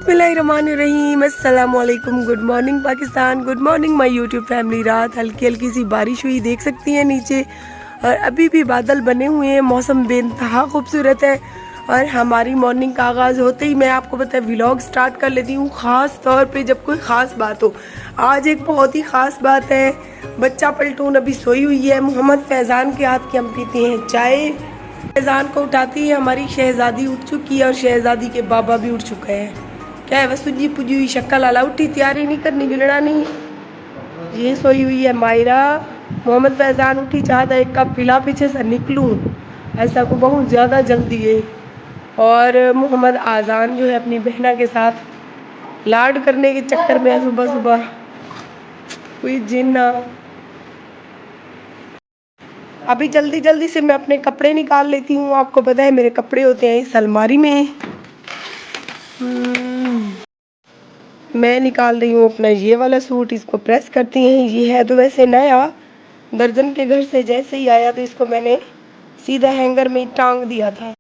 बिस्मिल्लाहिर्रहमानिर्रहीम, अस्सलाम वालेकुम, good morning Pakistan, good morning my YouTube family. रात हल्की हल्की सी बारिश हुई, देख सकती हैं नीचे, और अभी भी बादल बने हुए हैं। मौसम बेइंतहा खूबसूरत है और हमारी मॉर्निंग का आगाज़ होते ही मैं आपको पता है व्लॉग स्टार्ट कर लेती हूँ, ख़ास तौर पे जब कोई ख़ास बात हो। आज एक बहुत ही ख़ास बात है। बच्चा पलटून अभी सोई हुई है, मोहम्मद फैज़ान के हाथ की हम पीते हैं चाय। फैज़ान को उठाती है हमारी शहज़ादी उठ चुकी है और शहज़ादी के बाबा भी उठ चुके हैं। क्या है, बस सुजी पुजी हुई शक्ल आला उठी, तैयारी नहीं करनी, जुलना नहीं। ये सोई हुई है मायरा। मोहम्मद फैज़ान उठी, चाहता एक कप पिला पीछे से निकलूं, ऐसा को बहुत ज़्यादा जल्दी है। और मोहम्मद आज़ान जो है अपनी बहना के साथ लाड करने के चक्कर में सुबह सुबह हुई जिन्ना। अभी जल्दी जल्दी से मैं अपने कपड़े निकाल लेती हूँ। आपको पता है मेरे कपड़े होते हैं इस अलमारी में। मैं निकाल रही हूँ अपना ये वाला सूट, इसको प्रेस करती हैं। ये है तो वैसे नया, दर्जन के घर से जैसे ही आया तो इसको मैंने सीधा हैंगर में टांग दिया था।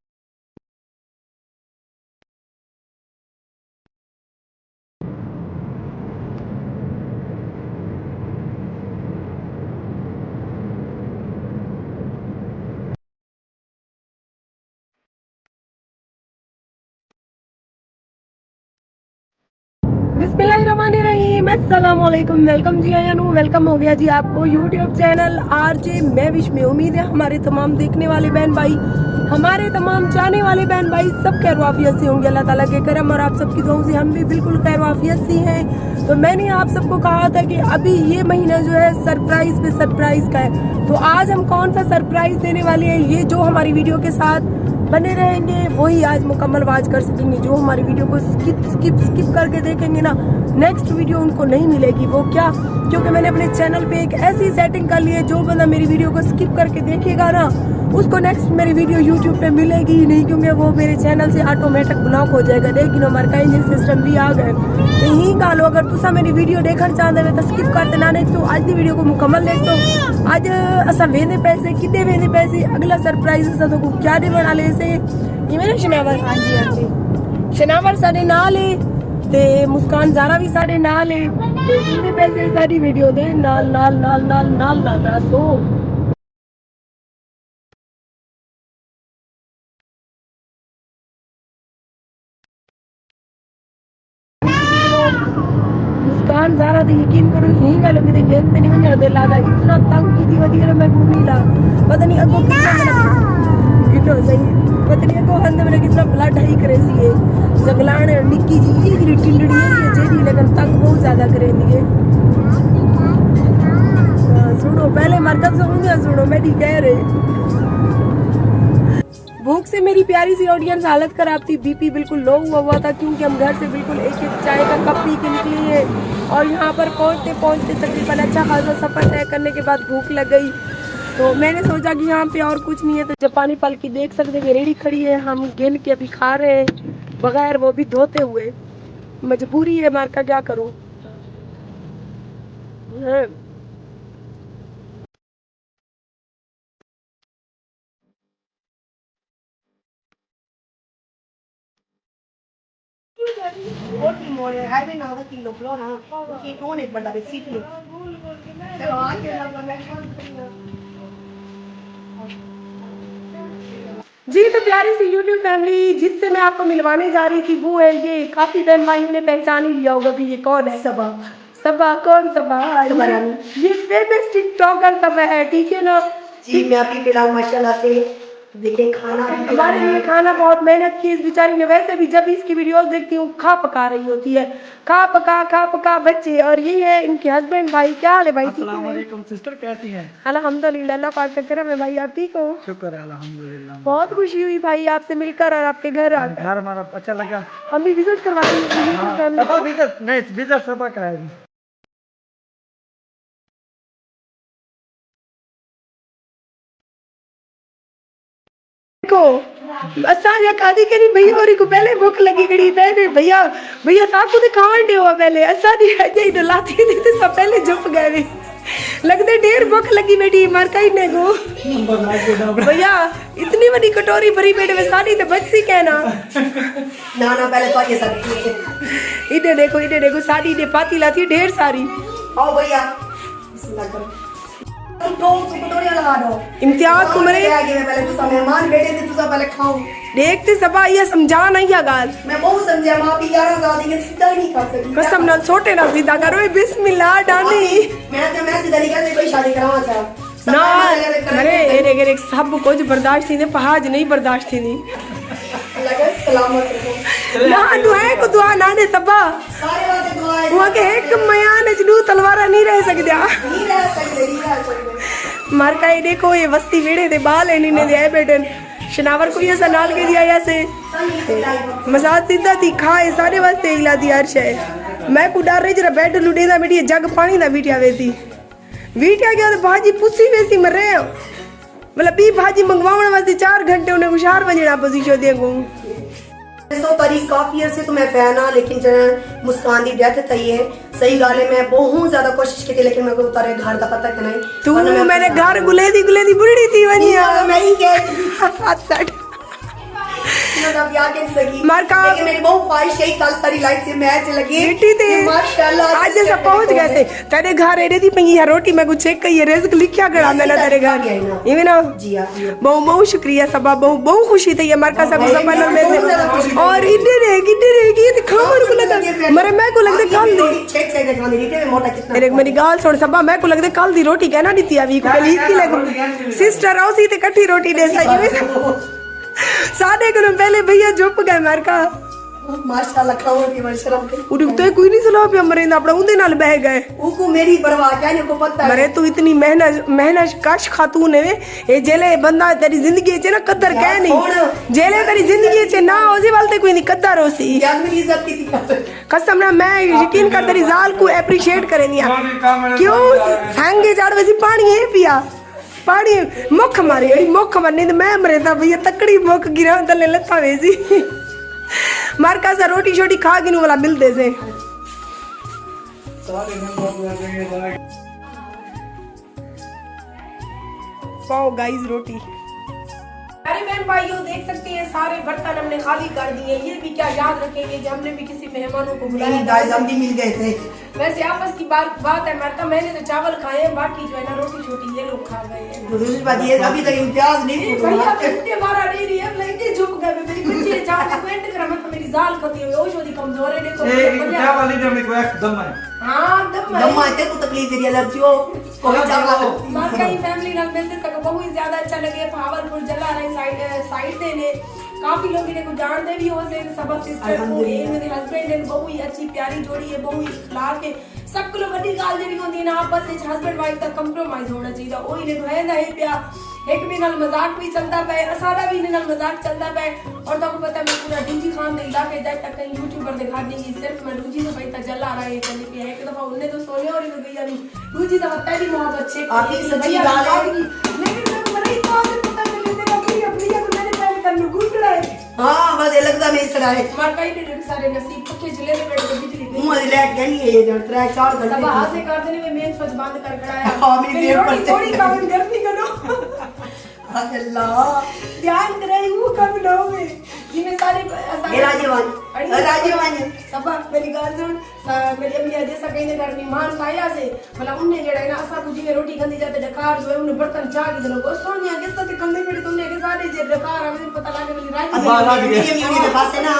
बिस्मिल्लाहिर्रहमानिर्रहीम, अस्सलाम वालेकुम, वेलकम जी आयानू, वेलकम हो गया जी आपको यूट्यूब चैनल आरजे मैं विश में। उम्मीद है हमारे तमाम देखने वाले बहन भाई, हमारे तमाम चाहने वाले बहन भाई सब खैर वाफियत से होंगे। अल्लाह ताला के करम और आप सबकी दुआओं से हम भी बिल्कुल खैर वाफियत से हैं। तो मैंने आप सबको कहा था कि अभी ये महीना जो है सरप्राइज पे सरप्राइज का है। तो आज हम कौन सा सरप्राइज देने वाले हैं, ये जो हमारी वीडियो के साथ बने रहेंगे वही आज मुकम्मल वाच कर सकेंगे। जो हमारी वीडियो को स्किप करके देखेंगे ना, नेक्स्ट वीडियो उनको नहीं मिलेगी। वो क्या, क्योंकि मैंने अपने चैनल पे एक ऐसी सेटिंग कर ली है, जो बंदा मेरी वीडियो को स्किप करके देखेगा ना, उसको नेक्स्ट मेरी वीडियो यूट्यूब पे मिलेगी ही नहीं, क्योंकि वो मेरे चैनल से ऑटोमेटिक ब्लॉक हो जाएगा। लेकिन हमारे का इंजन सिस्टम भी आ गए। यही गालो, अगर तुसा मेरी वीडियो देखना चाहते हो तो स्किप करते ना देख, तो आज की वीडियो को मुकम्मल देख। तो आज असा वेंदे पैसे कितने वेंदे पैसे, अगला सरप्राइज असा तो क्या दे बना ले से ये मेरा शनावर। हाँ जी हाँ जी, शनावर साडे नाल है ते मुस्कान ज़ारा भी साडे नाल है। ते इतने पैसे साडी वीडियो दे नाल नाल नाल नाल नाल नाल सो मुस्कान ज़ारा तो यकीन करो यही गल कि गेंद नहीं वञण दे लादा, इतना तंग की वधी मैं घूमी ला। पता नहीं अगो कितना सही, पता नहीं अगो हंद में कितना ब्लड हाई करे सी है जगलाण निक्की जी ये गिरी टिंडड़ी है जेडी, लेकिन तंग बहुत ज्यादा करे दी है। सुनो पहले मरकज से सुनो मैं ठीक कह रहे। भूख से मेरी प्यारी सी ऑडियंस हालत खराब थी, बीपी बिल्कुल लो हुआ था, क्योंकि हम घर से बिल्कुल एक एक चाय का कप पी के निकली है। और यहाँ पर पहुँचते पहुँचते तकरीबन अच्छा खासा सफ़र तय करने के बाद भूख लग गई। तो मैंने सोचा कि यहाँ पे और कुछ नहीं है, तो जापानी फल की देख सकते हैं रेडी खड़ी है, हम गिन के अभी खा रहे हैं बगैर वो भी धोते हुए। मजबूरी है मार का, क्या करूँ। जी तो प्यारी सी यूट्यूब फैमिली, जिससे मैं आपको मिलवाने जा रही थी वो है ये, काफी बहन भाइयों ने पहचान ही लिया होगा कि ये कौन है। सबा सबा कौन सबा, ये फेमस टिकटॉकर सबा है, ठीक है ना जी। मैं आपकी पिलाऊ माशाल्लाह से देखे खाना, हमारे लिए खाना बहुत मेहनत की इस बेचारी ने। वैसे भी जब इसकी वीडियोस देखती हूँ खा पका रही होती है, खा पका बच्चे। और ये है इनके हस्बैंड। भाई क्या हाल है भाई? अस्सलाम वालेकुम सिस्टर, कैसी हैं? अल्हम्दुलिल्लाह, अल्लाह पाक का करम है भाई। आप ठीक हो? शुक्र है अल्हम्दुलिल्लाह। बहुत खुशी हुई भाई आपसे मिलकर और आपके घर हमारा अच्छा लगा। हम भी विजिट करवा नहीं विजिट सबा का है। देखो असा या कादी करी भैया और को पहले भूख लगी कड़ी थे भैया, भैया साकू ते खावन दे हो पहले असा दी अजे तो लाती थी तो सब पहले जुप गए। लगते ढेर भूख लगी बेटी मार का ने को भैया इतनी बड़ी कटोरी भरी बेटे में सारी तो बच सी कहना ना पहले तो ये सब इधर देखो साड़ी ने पाती लाती ढेर सारी। आओ भैया तो कटोरियां लगा दो। इम्तियाज तुम्हारे आगे मैं पहले तो मेहमान बैठे थे तुझा पहले खाऊं देखते सबा ये समझा नहीं है गाल मैं बहुत समझा मां भी 11 साल की सीधा ही नहीं कर सकी कसम ना छोटे ना सीधा करो बिस्मिल्लाह डाली मैं सीधा नहीं कर कोई शादी करावा चाह ना अरे एक सब कुछ बर्दाश्त थी ने पहाज नहीं बर्दाश्त थी नहीं लगे सलामत रहो ना दुआ को दुआ ना दे सबा सारे वास्ते दुआ है वहां के एक मयान जदू तलवारा नहीं रह सकदा नहीं रह सकते मार का ये देखो ये वस्ती वेड़े दे बाल है ने दे बेटन शनावर को ये सनाल के दिया ऐसे मसाज सीधा थी खाए सारे वास्ते इला दी हर शय मैं को डर रही जरा बेड लुडे दा बेटी जग पानी ना बीटिया वेसी बीटिया गया तो भाजी पुसी वेसी मर रहे हो मतलब बी भाजी मंगवाने वास्ते 4 घंटे उन्हें हुशार बजना पोजीशन देंगो सो तारीख काफी अरसे तो मैं पहना लेकिन जन मुस्कान दी डेथ थई है सही गाल है मैं बहुत ज्यादा कोशिश की थी लेकिन मेरे को उतारे घर का पता नहीं तू मैंने घर गुलेदी बुढ़ी थी वनिया मैं ही कह लेकिन मेरी बहुत ख्वाहिश है कल सारी लाइफ से मैच लगी माशाल्लाह आज से पहुंच गए थे तेरे घर एडे दी पई है रोटी मैं कुछ चेक कई रिस्क लिखया गड़ा मैंने तेरे घर इवे ना जी हां बहुत शुक्रिया सबा बहुत खुशी थी हमारे का सब सपना में और इधर है खावन को लगा मरे मैं को लगदे कल दी चेक से खाने दी थे मोटा कितना मेरे मेरी गाल सुन सबा मैं को लगदे कल दी रोटी कहना दी थी अभी को ली की लग सिस्टर औसी ते कट्ठी रोटी दे सही साढ़े को पहले भैया चुप गए मार का माशाल्लाह खाओ की मशरम के उड़ते कोई नहीं सुना पे मरे ना अपना उनदे नाल बह गए उनको मेरी परवाह क्या नहीं को पता है मरे तू इतनी मेहनत कश खातून है ये जेले बंदा तेरी जिंदगी च ना कदर कह नहीं जेले तेरी जिंदगी च ना ओसी वालते कोई नहीं कदर होसी यार मेरी इज्जत की थी कसम ना मैं यकीन कर तेरी जाल को एप्रिशिएट करे दिया क्यों सांगे चढ़ वैसी पानी है पिया पानी मुख मारी मुख मारनी तो मैं मरे था भैया तकड़ी मुख गिरा तले लथा वेसी मार का सा रोटी छोटी खा गिनू वाला मिलते से पाओ गाइस रोटी। अरे बहन भाइयों देख सकते हैं सारे बर्तन हमने खाली कर दिए ये भी क्या याद रखेंगे जब हमने भी किसी मेहमानों को बुलाया गाइस हम भी मिल गए थे वैसे आपस की बात है मरता मैंने तो चावल खाए हैं बाकी जो है ना रोटी छोटी ये लोग खा गए हैं दूसरी बात ये अभी तक इम्तियाज नहीं भैया घंटे मारा नहीं रही है लेके झुक गए मेरी बच्ची चावल कमेंट करा मतलब मेरी जाल खती है ओश वाली कमजोर है देखो क्या वाली ने मेरे को एकदम है हां दम आते को तकलीफ दे रही एलर्जी हो कोई चावल मार का फैमिली नाल मिलते तक बहुत ज्यादा अच्छा लगे भावलपुर जला रही साइड देने काफी लोग इन्हें को जानते भी हो से सब सिस्टर को ये मेरे हस्बैंड एंड बहु ही अच्छी प्यारी जोड़ी है बहु ही इखलाक है सब को बड़ी गाल जेडी होंदी है ना आपस में हस्बैंड वाइफ का कंप्रोमाइज होना चाहिए ओ इन्हें रहंदा है प्या एक भी नाल मजाक भी चलता पे सारा भी नाल मजाक चलता पे और तो पता मैं पूरा डीजी खान दे इलाके जाए तक कहीं यूट्यूबर दिखा देंगी सिर्फ मैं डूजी से भाई जला रहा है चली पे एक दफा उन्हें तो सोने और भैया डूजी दफा पहली मोहब्बत चेक आपकी सच्ची गाल है लेकिन मैं मरे तो पता चले तेरा अपनी को मैंने पहले कर घुस रहा है हां बस ये लगता नहीं इस तरह है मार कई ने सारे नसीब पक्के जिले में बैठ के बिजली गई मुंह लाइट गई है ये 3-4 घंटे सब हाथ से कर देने में मेन स्विच बंद कर कराया हां मेरी देर पर थोड़ी काम गर्मी करो अल्लाह ध्यान करे वो कब ना होवे जिमे सारे राजवान सब मेरी गाल सुन मेरी अम्मी जैसा कहीं घर मेहमान आया से मतलब उन्हें जेड़ा है ना असा कुछ में रोटी खंदी जाते डकार जो है उन्हें बर्तन चाह के देनो वो सोनिया के साथ कंधे पे तुमने के सारे जे डकार हमें पता लगे मेरी मेरी अम्मी के पास है ना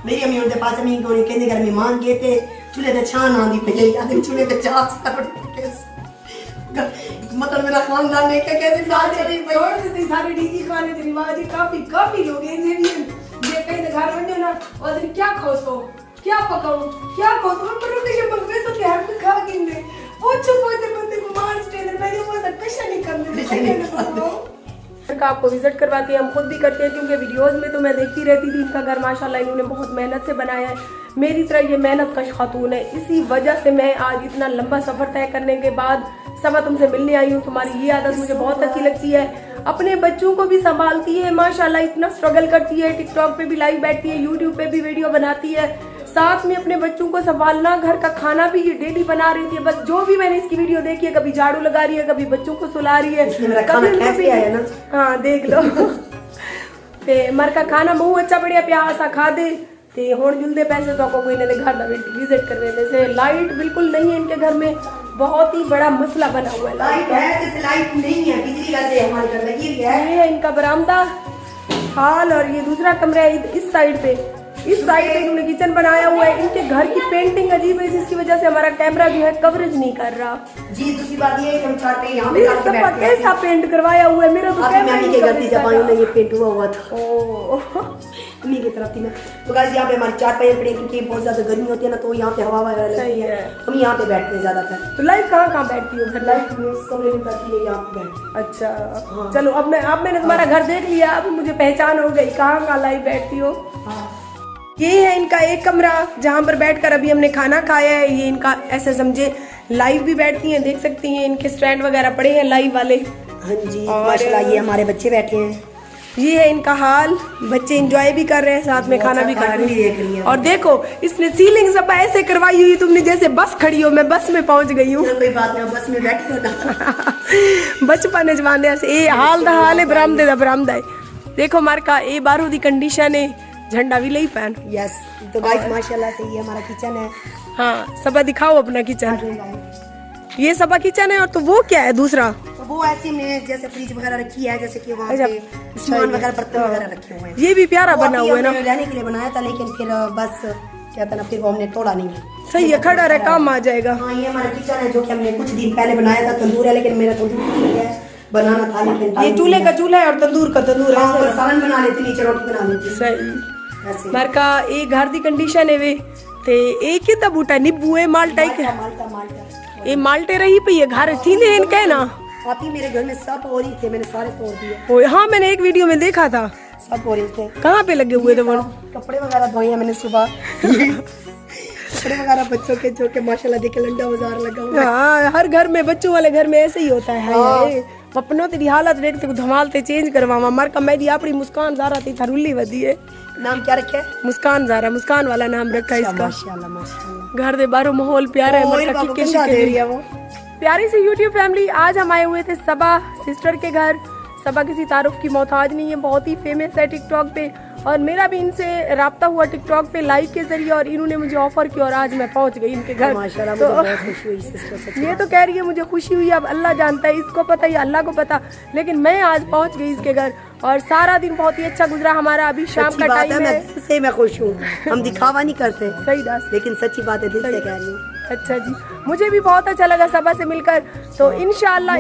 मेरी अम्मी उनके पास में कोई कहने घर मेहमान गए थे चूल्हे पे छान आंदी पे आदमी चूल्हे पे चाह मतलब मेरा खानदान ने क्या कहते सारे सारे डीजी खाने के रिवाज काफी लोग हैं जे कहीं घर बने ना और क्या खोसो क्या पकाऊं क्या खोसो मैं रोटी के बगवे तो क्या खा गिनने पूछो बंदे को मार स्टेनर मैंने वो सब कुछ नहीं करने का आपको विजिट करवाते हैं हम खुद भी करते हैं क्योंकि वीडियोस में तो मैं देखती रहती थी इनका घर माशाल्लाह इन्होंने बहुत मेहनत से बनाया है मेरी तरह ये मेहनत कश खातून है इसी वजह से मैं आज इतना लंबा सफर तय करने के बाद सब तुमसे मिलने आई हूँ तुम्हारी ये आदत मुझे बहुत अच्छी लगती है अपने बच्चों को भी संभालती है माशाल्लाह इतना स्ट्रगल करती है टिकटॉक पे भी लाइव बैठती है यूट्यूब पे भी वीडियो बनाती है साथ में अपने बच्चों को संभालना, घर का खाना भी ये डेली बना रही थी। बस जो भी मैंने इसकी वीडियो देखी है, कभी झाड़ू लगा रही है, कभी बच्चों को सुला रही है, कभी उनको भी आया ना। हाँ देख लो ते मर का खाना बहुत अच्छा बढ़िया प्यार सा खा दे ते होड़ जुलदे पैसे तो कोई ने घर ना विजिट करने जैसे लाइट बिल्कुल नहीं है इनके घर में, बहुत ही बड़ा मसला बना हुआ है। लाइट है, जैसे लाइट नहीं है, बिजली वैसे हमारे घर लगी हुई है। ये है इनका बरामदा हॉल और ये दूसरा कमरा है इस साइड पे इन्होंने किचन बनाया हुआ है। इनके घर की पेंटिंग अजीब है जिसकी वजह से हमारा कैमरा जो है कवरेज नहीं कर रहा। जी दूसरी बात ये है कि हम चाहते हैं यहाँ पे जाके बैठते हैं। कैसा पेंट करवाया हुआ है, मेरा तो कैमरा नहीं करती जब आयु ने ये पेंट हुआ था। ओ उन्हीं की तरफ थी मैं। तो गाइस यहाँ पे हमारी चारपाई पड़ी है क्योंकि बहुत ज्यादा गर्मी होती है ना, तो यहाँ पे हवा वगैरह लगती है, हम यहाँ पे बैठते हैं ज्यादातर। तो लाइव कहाँ बैठती हो? घर लाइट इस कमरे में बैठती है, यहाँ पे बैठती। अच्छा चलो अब मैंने तुम्हारा घर देख लिया, अब मुझे पहचान हो गई कहाँ लाइव बैठती हो। ये है इनका एक कमरा जहाँ पर बैठकर अभी हमने खाना खाया है। ये इनका ऐसे समझे लाइव भी बैठती हैं, देख सकती हैं इनके स्टैंड वगैरह पड़े हैं लाइव वाले। हाँ जी माशाल्लाह, ये हमारे बच्चे बैठे हैं। ये है इनका हाल, बच्चे एंजॉय भी कर रहे हैं, साथ में खाना भी खा रहे हैं। और देखो इसने सीलिंग सब ऐसे करवाई हुई, तुमने जैसे बस खड़ी हो, मैं बस में पहुंच गई हूँ। कोई बात नहीं, बस में बैठी हो बचपन जमाने से ये हाल दा हाल है, बरामदे दा बरामदा है। देखो मार का ये बारू दी कंडीशन है, झंडा भी लई पैन। यस तो गाइस माशाल्लाह से ये हमारा किचन है। हाँ सबा दिखाओ अपना किचन, ये सबा किचन है। और तो वो क्या है दूसरा? तो वो ऐसे में जैसे फ्रिज वगैरह रखी है, जैसे कि वहाँ पे सामान वगैरह बर्तन वगैरह रखे हुए हैं। ये भी प्यारा बना हुआ है ना, रहने के लिए बनाया था, लेकिन फिर बस क्या था ना, फिर वो हमने तोड़ा नहीं। सही है, खड़ा रहे काम आ जाएगा। हाँ ये हमारा किचन है जो कि हमने कुछ दिन पहले बनाया था। तंदूर है, लेकिन मेरा तंदूर टूट गया है, बनाना था लेकिन ये चूल्हे का चूल्हा है और तंदूर का तंदूर है। हाँ, सालन बना लेते, नीचे रोटी बना लेते। सही मार का ये घर दी कंडीशन है वे ते एक ही बूटा नींबू है माल्टा माल्टा ये माल्टे रही पे ये घर थी ने इनके ना। आप ही मेरे घर में सब हो रही थे, मैंने सारे तोड़ दिए। ओ हाँ मैंने एक वीडियो में देखा था, सब हो रहे थे। कहाँ पे लगे हुए थे वो? कपड़े वगैरह धोए हैं मैंने सुबह कपड़े वगैरह बच्चों के जो के माशाल्लाह देखे लंडा बाजार लगा हुआ। हाँ हर घर में, बच्चों वाले घर में ऐसे ही होता है। अपनों तेरी हालत देखते को धमालते चेंज करवावा मार का मेरी अपनी मुस्कान ज़ारा थी थरुल्ली वधी है। नाम क्या रखे? मुस्कान ज़ारा, मुस्कान वाला नाम रखा है इसका। माशाल्लाह माशाल्लाह। घर दे बारो माहौल प्यारा है, मर का किके शिके वो प्यारी सी यूट्यूब फैमिली। आज हम आए हुए थे सबा सिस्टर के घर। सबा किसी तारुफ की मोहताज नहीं है, बहुत ही फेमस है टिकटॉक पे, और मेरा भी इनसे राब्ता हुआ टिकटॉक पे लाइव के जरिए, और इन्होंने मुझे ऑफर किया और आज मैं पहुंच गई इनके घर। माशाल्लाह तो मुझे बहुत खुशी हुई सिस्टर। ये तो कह रही है मुझे खुशी हुई, अब अल्लाह जानता है, इसको पता है अल्लाह को पता, लेकिन मैं आज पहुंच गई इसके घर और सारा दिन बहुत ही अच्छा गुजरा हमारा। अभी शाम का टाइम है, से मैं खुश हूँ। हम दिखावा नहीं करते, सही बात, लेकिन सच्ची बात है, दिल से कह रही हूँ। अच्छा जी, मुझे भी बहुत अच्छा लगा सबा से मिलकर। तो इंशाल्लाह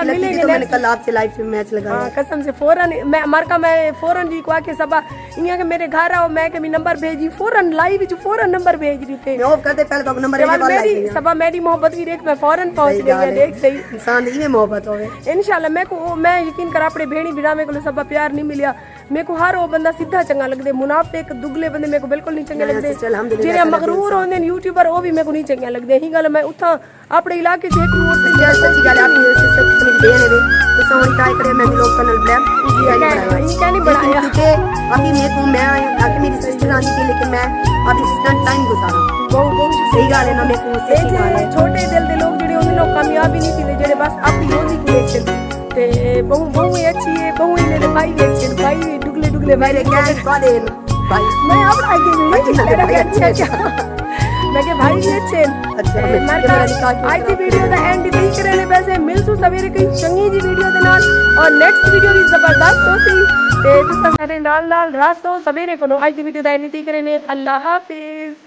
मिलेंगे। मैंने कल आपसे लाइव में मैच लगाया, कसम से फौरन मैं फौरन जी को आके सबा इनके मेरे घर आओ, मैं के नंबर भेजी फौरन लाइव जो फौरन नंबर भेज रही थे। मैं ऑफ करते पहले तो नंबर मेरी सबा मेरी मोहब्बत की देख मैं फौरन पहुंच गई। देख सही इंसान ही में मोहब्बत होवे इंशाल्लाह। मैं यकीन कर अपने भेड़ी बिना मेरे को सबा प्यार नहीं मिलिया। मेरे को हर वो बंदा सीधा चंगा लगदे, मुनाफिक दुगले बंदे मेरे को बिल्कुल नहीं चंगे लगदे। जेरे मगरूर होंदे यूट्यूबर वो भी मेरे को नहीं चंगे लगदे। यही गल मैं उठा अपने इलाके से सच्ची गल आपकी सिस्टर समझ दे ने तो समझ ट्राई करे। मैं लोग चैनल ब्लैक क्या नहीं बनाया क्योंकि अभी मेरे को मैं आके मेरी सिस्टर आनी थी, लेकिन मैं अभी सिस्टर टाइम गुजारा बहुत सही गल है ना। मेरे को सही गल है, छोटे दिल दे लोग जेडे उन लोग कामयाब ही नहीं थी, जेडे बस अपनी रोजी की देखते ते बहु ही अच्छी है, बहु ही ने भाई देखते भाई दुगले भाई क्या बादे भाई मैं अब आगे अच्छा मैं के भाई भी अच्छे आज की वीडियो ਦਾ ਐਂਡ ਦੇਖ ਰਹੇ ਨੇ। ਵੈਸੇ ਮਿਲਸੂ ਸਵੇਰੇ ਕਈ ਚੰਗੀ ਜੀ ਵੀਡੀਓ ਦੇ ਨਾਲ, ਔਰ ਨੈਕਸਟ ਵੀਡੀਓ ਵੀ ਜ਼ਬਰਦਸਤ ਹੋਸੀ ਤੇ ਤੁਸੀਂ ਸਾਰੇ ਨਾਲ ਰਾਤ ਤੋਂ ਸਵੇਰੇ ਕੋਲੋਂ ਅੱਜ ਦੀ ਵੀਡੀਓ ਦਾ ਐਂਡ ਦੇਖ ਰਹੇ ਨੇ। ਅੱਲਾਹ ਹਾਫਿਜ਼।